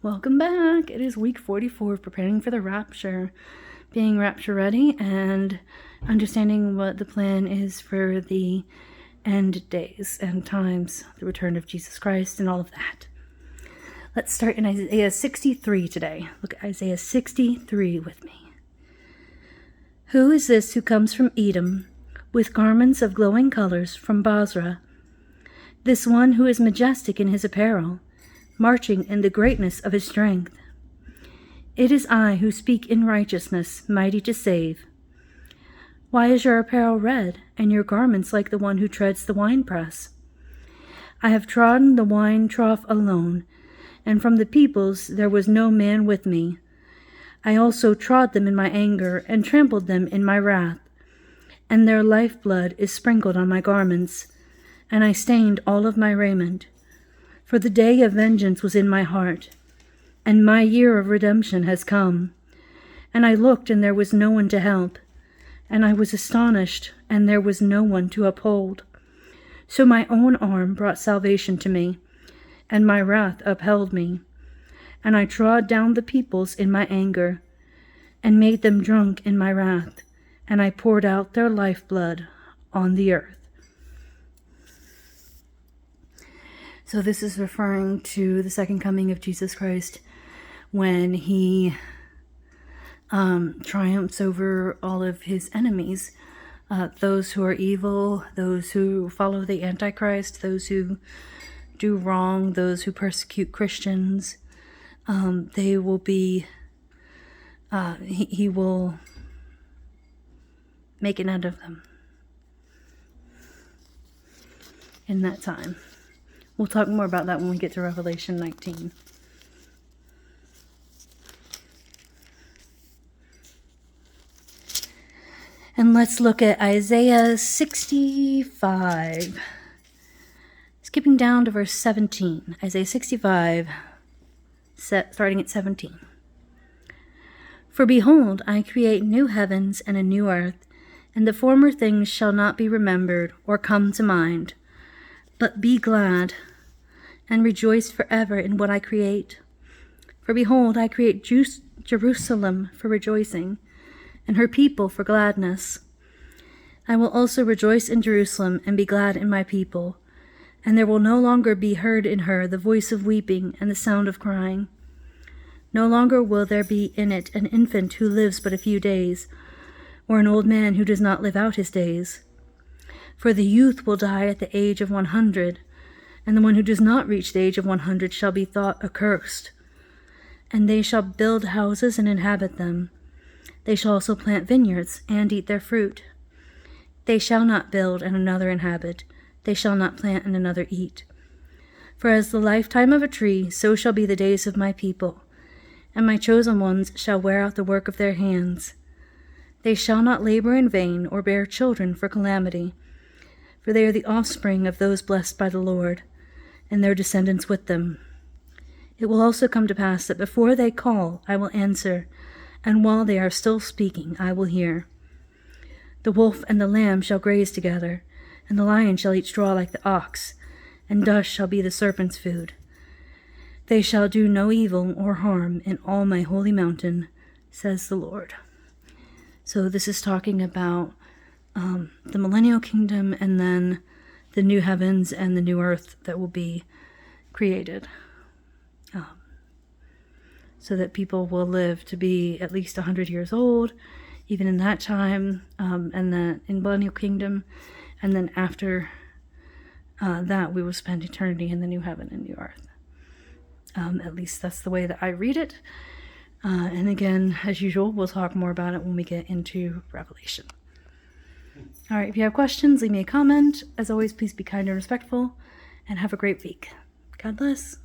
Welcome back. It is week 44 of preparing for the rapture, being rapture ready, and understanding what the plan is for the end days and times, the return of Jesus Christ, and all of that. Let's start in Isaiah 63 today. Look at Isaiah 63 with me. Who is this who comes from Edom with garments of glowing colors from Basra? This one who is majestic in his apparel, marching in the greatness of his strength. It is I who speak in righteousness, mighty to save. Why is your apparel red, and your garments like the one who treads the winepress? I have trodden the wine trough alone, and from the peoples there was no man with me. I also trod them in my anger, and trampled them in my wrath. And their lifeblood is sprinkled on my garments, and I stained all of my raiment. For the day of vengeance was in my heart, and my year of redemption has come. And I looked, and there was no one to help, and I was astonished, and there was no one to uphold. So my own arm brought salvation to me, and my wrath upheld me. And I trod down the peoples in my anger, and made them drunk in my wrath, and I poured out their lifeblood on the earth. So this is referring to the second coming of Jesus Christ, when he triumphs over all of his enemies, those who are evil, those who follow the Antichrist, those who do wrong, those who persecute Christians. They will be, he will make an end of them in that time. We'll talk more about that when we get to Revelation 19. And let's look at Isaiah 65. Skipping down to verse 17. Isaiah 65, starting at 17. For behold, I create new heavens and a new earth, and the former things shall not be remembered or come to mind. But be glad and rejoice forever in what I create. For behold, I create Jerusalem for rejoicing, and her people for gladness. I will also rejoice in Jerusalem and be glad in my people, and there will no longer be heard in her the voice of weeping and the sound of crying. No longer will there be in it an infant who lives but a few days, or an old man who does not live out his days. For the youth will die at the age of 100, and the one who does not reach the age of 100 shall be thought accursed. And they shall build houses and inhabit them. They shall also plant vineyards and eat their fruit. They shall not build and another inhabit. They shall not plant and another eat. For as the lifetime of a tree, so shall be the days of my people, and my chosen ones shall wear out the work of their hands. They shall not labor in vain or bear children for calamity. For they are the offspring of those blessed by the Lord, and their descendants with them. It will also come to pass that before they call, I will answer, and while they are still speaking, I will hear. The wolf and the lamb shall graze together, and the lion shall eat straw like the ox, and dust shall be the serpent's food. They shall do no evil or harm in all my holy mountain, says the Lord. So this is talking about the millennial kingdom, and then the new heavens and the new earth that will be created, so that people will live to be at least 100 years old, even in that time, and then in millennial kingdom, and then after that we will spend eternity in the new heaven and new earth. At least that's the way that I read it. And again, as usual, we'll talk more about it when we get into Revelation. All right, if you have questions, leave me a comment. As always, please be kind and respectful, and have a great week. God bless.